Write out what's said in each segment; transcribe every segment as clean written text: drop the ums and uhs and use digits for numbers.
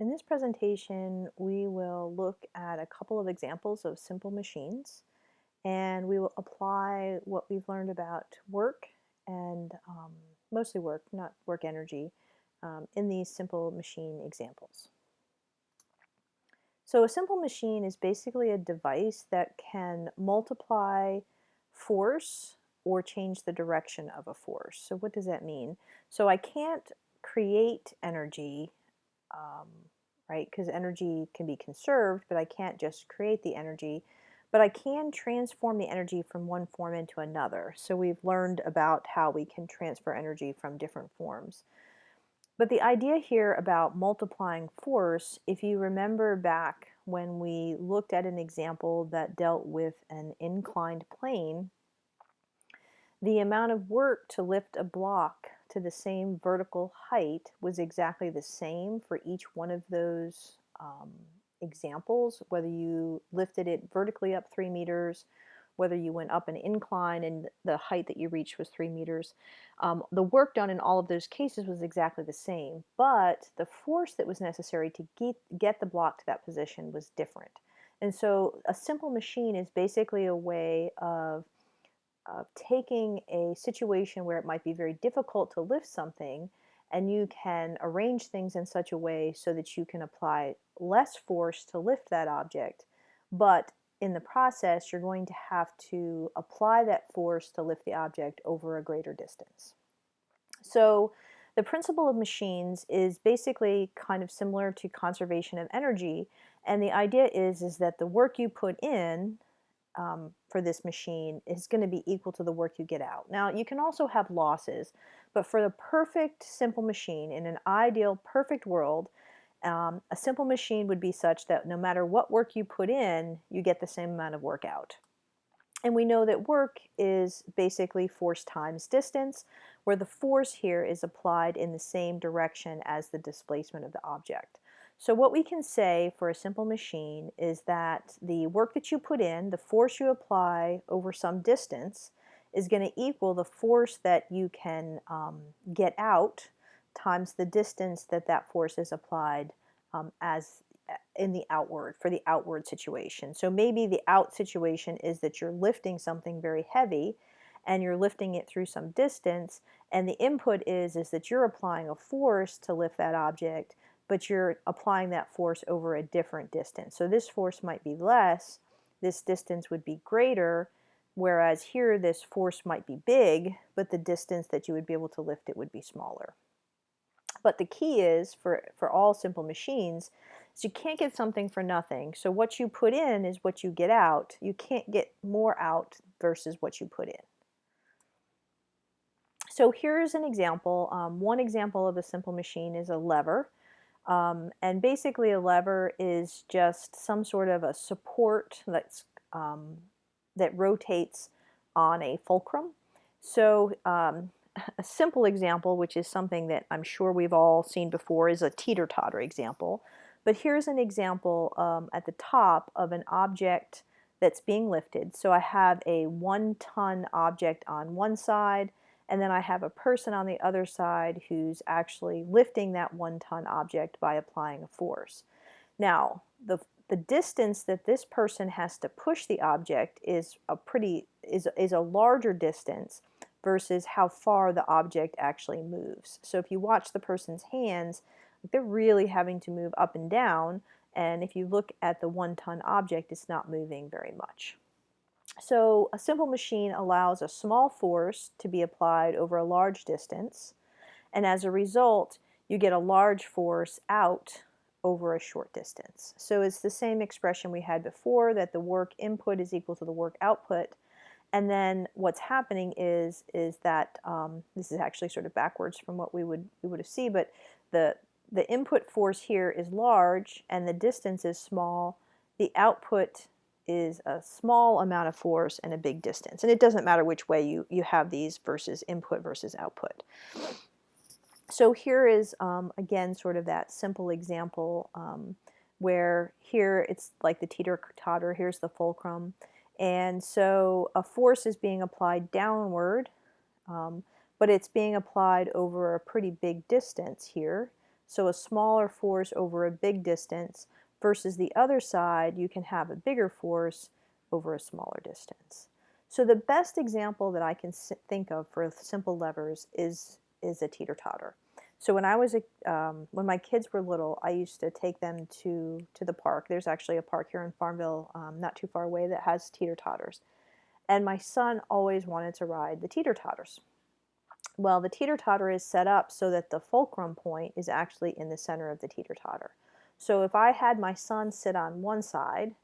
In this presentation, we will look at a couple of examples of simple machines, and we will apply what we've learned about work and mostly work, not work energy, in these simple machine examples. So a simple machine is basically a device that can multiply force or change the direction of a force. So what does that mean? So I can't create energy, um, right? Because energy can be conserved, but I can't just create the energy. But I can transform the energy from one form into another. So we've learned about how we can transfer energy from different forms. But the idea here about multiplying force, if you remember back when we looked at an example that dealt with an inclined plane, the amount of work to lift a block to the same vertical height was exactly the same for each one of those examples, whether you lifted it vertically up 3 meters, whether you went up an incline and the height that you reached was 3 meters. The work done in all of those cases was exactly the same, but the force that was necessary to get the block to that position was different. And so a simple machine is basically a way of taking a situation where it might be very difficult to lift something, and you can arrange things in such a way so that you can apply less force to lift that object, but in the process you're going to have to apply that force to lift the object over a greater distance. So the principle of machines is basically kind of similar to conservation of energy, and the idea is that the work you put in for this machine is going to be equal to the work you get out. Now, you can also have losses, but for the perfect simple machine, in an ideal perfect world, a simple machine would be such that no matter what work you put in, you get the same amount of work out. And we know that work is basically force times distance, where the force here is applied in the same direction as the displacement of the object. So what we can say for a simple machine is that the work that you put in, the force you apply over some distance, is going to equal the force that you can get out times the distance that that force is applied as in the outward, for the outward situation. So maybe the out situation is that you're lifting something very heavy and you're lifting it through some distance, and the input is that you're applying a force to lift that object, but you're applying that force over a different distance. So this force might be less, this distance would be greater, whereas here this force might be big, but the distance that you would be able to lift it would be smaller. But the key is, for all simple machines, is you can't get something for nothing. So what you put in is what you get out. You can't get more out versus what you put in. So here's an example. One example of a simple machine is a lever. And basically a lever is just some sort of a support that rotates on a fulcrum. So a simple example, which is something that I'm sure we've all seen before, is a teeter-totter example. But here's an example at the top of an object that's being lifted. So I have a 1-ton object on one side, and then I have a person on the other side who's actually lifting that 1-ton object by applying a force. Now, the distance that this person has to push the object is a larger distance versus how far the object actually moves. So if you watch the person's hands, they're really having to move up and down, and if you look at the 1-ton object, it's not moving very much. So a simple machine allows a small force to be applied over a large distance, and as a result, you get a large force out over a short distance. So it's the same expression we had before, that the work input is equal to the work output. And then what's happening is that this is actually sort of backwards from what we would have seen, but the input force here is large and the distance is small. The output is a small amount of force and a big distance. And it doesn't matter which way you have these versus input versus output. So here is, again, sort of that simple example where here it's like the teeter-totter, here's the fulcrum. And so a force is being applied downward, but it's being applied over a pretty big distance here. So a smaller force over a big distance versus the other side, you can have a bigger force over a smaller distance. So the best example that I can think of for simple levers is a teeter-totter. So when my kids were little, I used to take them to the park. There's actually a park here in Farmville, not too far away, that has teeter-totters. And my son always wanted to ride the teeter-totters. Well, the teeter-totter is set up so that the fulcrum point is actually in the center of the teeter-totter. So if I had my son sit on one side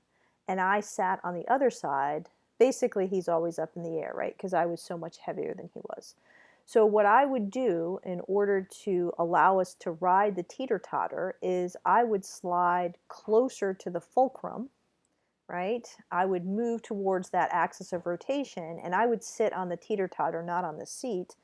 and I sat on the other side, basically he's always up in the air, right? Because I was so much heavier than he was. So what I would do in order to allow us to ride the teeter-totter is I would slide closer to the fulcrum, right? I would move towards that axis of rotation, and I would sit on the teeter-totter, not on the seat,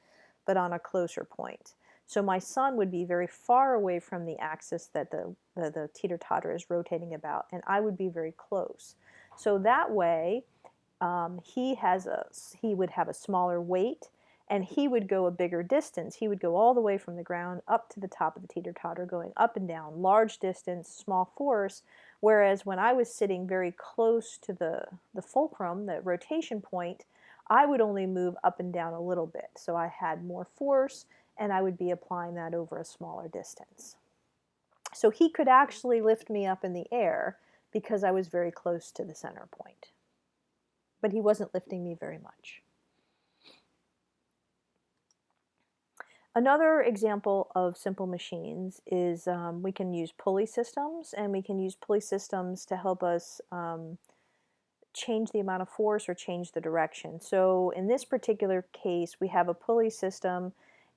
but on a closer point. So my son would be very far away from the axis that the teeter-totter is rotating about, and I would be very close. So that way, he would have a smaller weight, and he would go a bigger distance. He would go all the way from the ground up to the top of the teeter-totter, going up and down, large distance, small force, whereas when I was sitting very close to the fulcrum, the rotation point, I would only move up and down a little bit. So I had more force, and I would be applying that over a smaller distance. So he could actually lift me up in the air because I was very close to the center point. But he wasn't lifting me very much. Another example of simple machines is we can use pulley systems, and we can use pulley systems to help us change the amount of force or change the direction. So in this particular case, we have a pulley system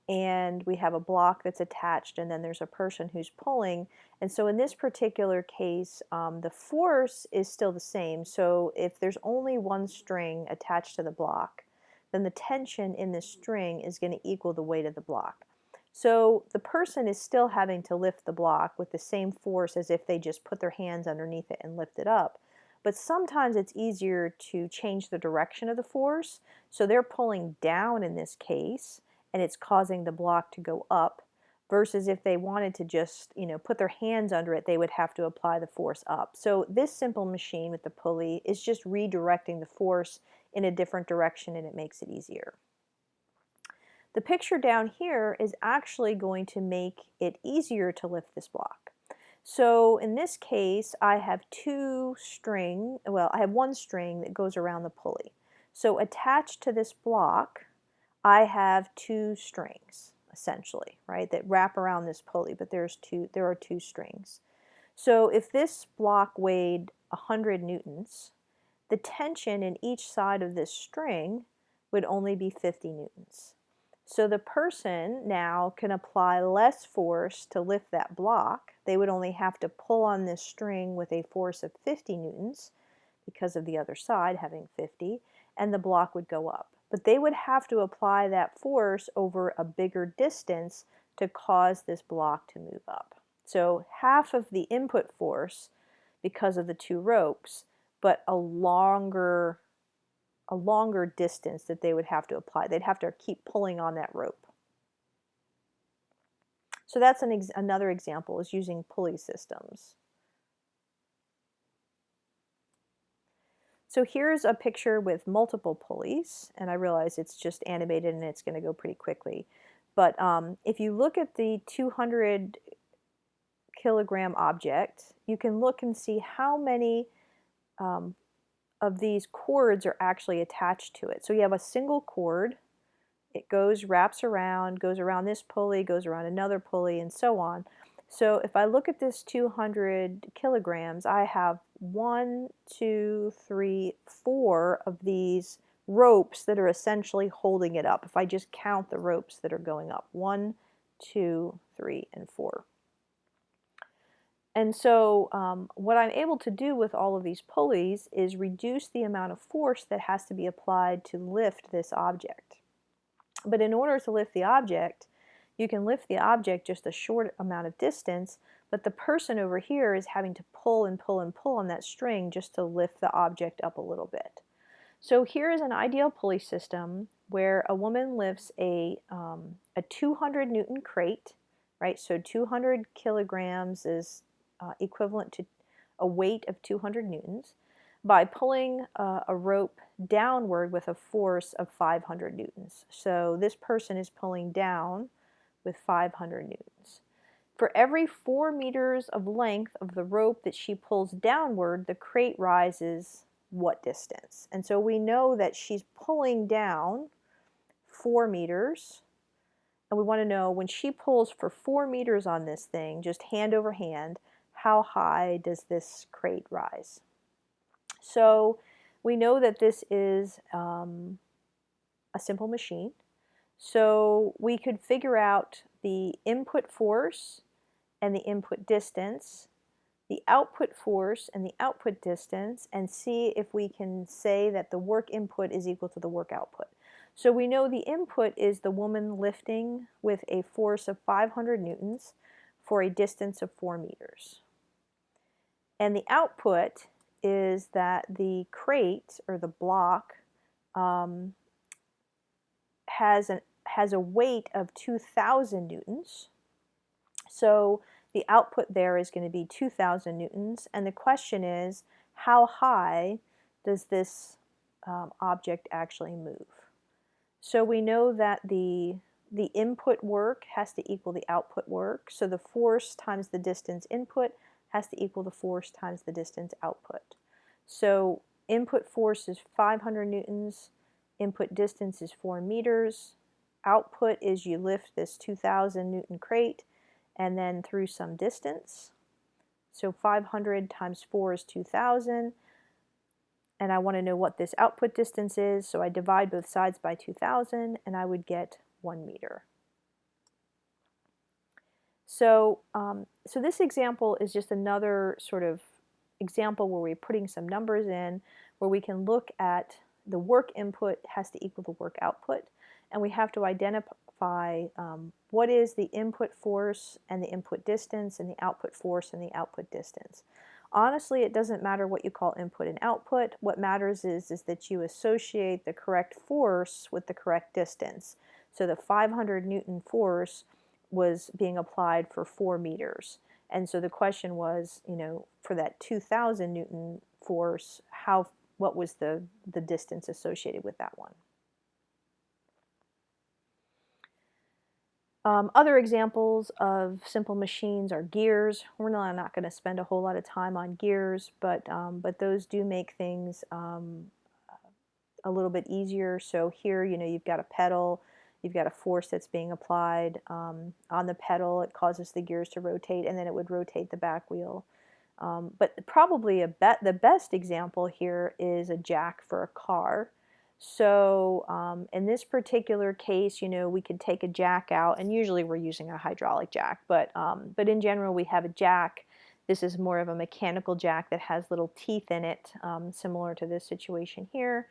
and we have a block that's attached, and then there's a person who's pulling. And so in this particular case, the force is still the same. So if there's only one string attached to the block, then the tension in this string is going to equal the weight of the block. So the person is still having to lift the block with the same force as if they just put their hands underneath it and lift it up. But sometimes it's easier to change the direction of the force. So they're pulling down in this case, and it's causing the block to go up, versus if they wanted to just, put their hands under it, they would have to apply the force up. So this simple machine with the pulley is just redirecting the force in a different direction, and it makes it easier. The picture down here is actually going to make it easier to lift this block. So in this case, I have one string that goes around the pulley. So attached to this block, I have two strings, essentially, right, that wrap around this pulley, but there are two strings. So if this block weighed 100 newtons, the tension in each side of this string would only be 50 newtons. So the person now can apply less force to lift that block. They would only have to pull on this string with a force of 50 newtons because of the other side having 50, and the block would go up. But they would have to apply that force over a bigger distance to cause this block to move up. So half of the input force because of the two ropes, but a longer distance that they would have to apply. They'd have to keep pulling on that rope. So that's another example, is using pulley systems. So here's a picture with multiple pulleys, and I realize it's just animated and it's going to go pretty quickly. But if you look at the 200 kilogram object, you can look and see how many of these cords are actually attached to it. So you have a single cord, it wraps around, goes around this pulley, goes around another pulley, and so on. So if I look at this 200 kilograms, I have 1, 2, 3, 4 of these ropes that are essentially holding it up. If I just count the ropes that are going up, 1, 2, 3, and 4. And so what I'm able to do with all of these pulleys is reduce the amount of force that has to be applied to lift this object. But in order to lift the object, you can lift the object just a short amount of distance, but the person over here is having to pull and pull and pull on that string just to lift the object up a little bit. So here is an ideal pulley system where a woman lifts a 200 Newton crate right? So 200 kilograms is equivalent to a weight of 200 newtons by pulling a rope downward with a force of 500 newtons. So this person is pulling down with 500 newtons. For every 4 meters of length of the rope that she pulls downward, the crate rises what distance? And so we know that she's pulling down 4 meters. And we want to know when she pulls for 4 meters on this thing, just hand over hand, how high does this crate rise? So we know that this is a simple machine. So we could figure out the input force and the input distance, the output force and the output distance, and see if we can say that the work input is equal to the work output. So we know the input is the woman lifting with a force of 500 newtons for a distance of 4 meters. And the output is that the crate, or the block, has a weight of 2,000 newtons. So the output there is going to be 2,000 newtons. And the question is, how high does this object actually move? So we know that the input work has to equal the output work. So the force times the distance input has to equal the force times the distance output. So input force is 500 newtons, input distance is 4 meters, output is you lift this 2,000 Newton crate and then through some distance. So 500 times 4 is 2,000. And I want to know what this output distance is, so I divide both sides by 2,000 and I would get 1 meter. So, so this example is just another sort of example where we're putting some numbers in, where we can look at the work input has to equal the work output, and we have to identify what is the input force and the input distance and the output force and the output distance. Honestly, it doesn't matter what you call input and output. What matters is that you associate the correct force with the correct distance. So the 500 Newton force was being applied for 4 meters. And so the question was, you know, for that 2,000 Newton force, what was the distance associated with that one? Other examples of simple machines are gears. We're not going to spend a whole lot of time on gears, but those do make things a little bit easier. So here, you know, you've got a pedal, you've got a force that's being applied on the pedal. It causes the gears to rotate, and then it would rotate the back wheel. But probably the best example here is a jack for a car. So in this particular case, you know, we could take a jack out, and usually we're using a hydraulic jack, but in general we have a jack. This is more of a mechanical jack that has little teeth in it, similar to this situation here.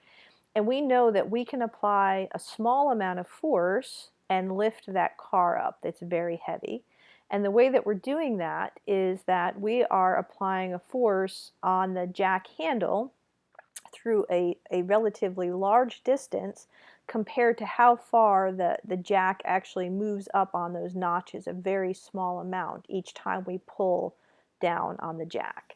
And we know that we can apply a small amount of force and lift that car up that's very heavy. And the way that we're doing that is that we are applying a force on the jack handle through a relatively large distance compared to how far the jack actually moves up on those notches, a very small amount each time we pull down on the jack.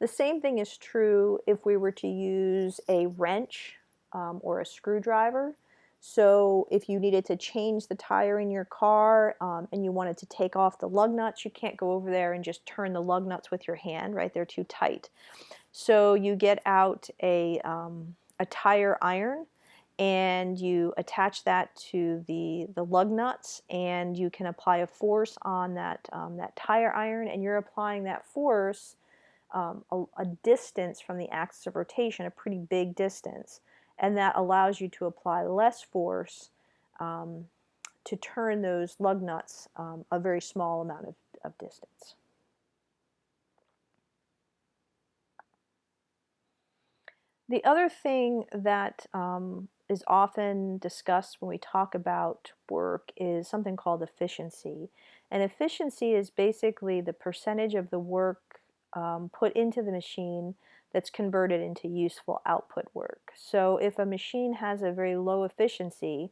The same thing is true if we were to use a wrench or a screwdriver. So if you needed to change the tire in your car and you wanted to take off the lug nuts, you can't go over there and just turn the lug nuts with your hand, right? They're too tight. So you get out a tire iron and you attach that to the lug nuts, and you can apply a force on that tire iron, and you're applying that force a distance from the axis of rotation, a pretty big distance, and that allows you to apply less force to turn those lug nuts a very small amount of distance. The other thing that is often discussed when we talk about work is something called efficiency. And efficiency is basically the percentage of the work put into the machine that's converted into useful output work. So if a machine has a very low efficiency,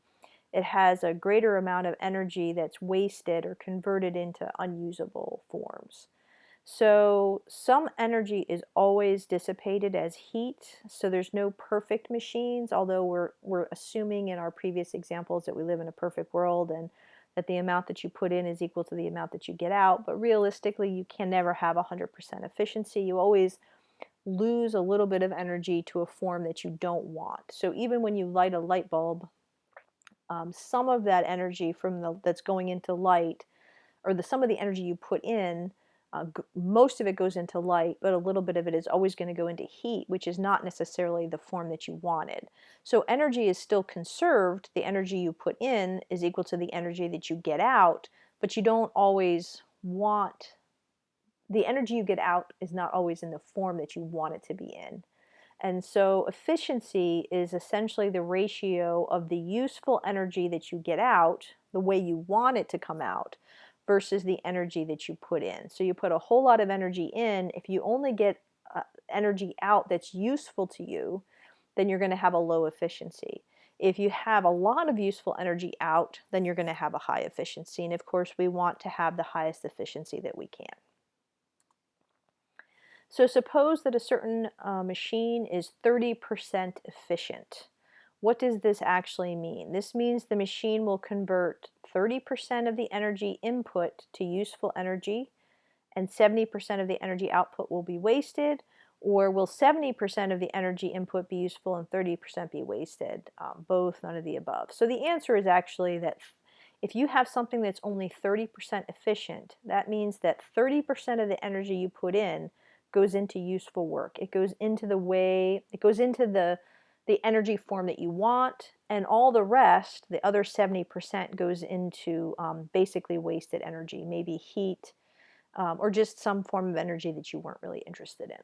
it has a greater amount of energy that's wasted or converted into unusable forms. So some energy is always dissipated as heat. So there's no perfect machines, although we're assuming in our previous examples that we live in a perfect world and that the amount that you put in is equal to the amount that you get out. But realistically, you can never have 100% efficiency. You always lose a little bit of energy to a form that you don't want. So even when you light a light bulb, some of that energy that's going into light, or some of the energy you put in, most of it goes into light, but a little bit of it is always going to go into heat, which is not necessarily the form that you wanted. So energy is still conserved. The energy you put in is equal to the energy that you get out, but you don't always want, the energy you get out is not always in the form that you want it to be in. And so efficiency is essentially the ratio of the useful energy that you get out, the way you want it to come out, versus the energy that you put in. So you put a whole lot of energy in. If you only get energy out that's useful to you, then you're going to have a low efficiency. If you have a lot of useful energy out, then you're going to have a high efficiency. And of course, we want to have the highest efficiency that we can. So suppose that a certain machine is 30% efficient. What does this actually mean? This means the machine will convert 30% of the energy input to useful energy, and 70% of the energy output will be wasted, or will 70% of the energy input be useful and 30% be wasted? Both, none of the above. So the answer is actually that if you have something that's only 30% efficient, that means that 30% of the energy you put in goes into useful work. It goes into the energy form that you want, and all the rest, the other 70%, goes into basically wasted energy, maybe heat, or just some form of energy that you weren't really interested in.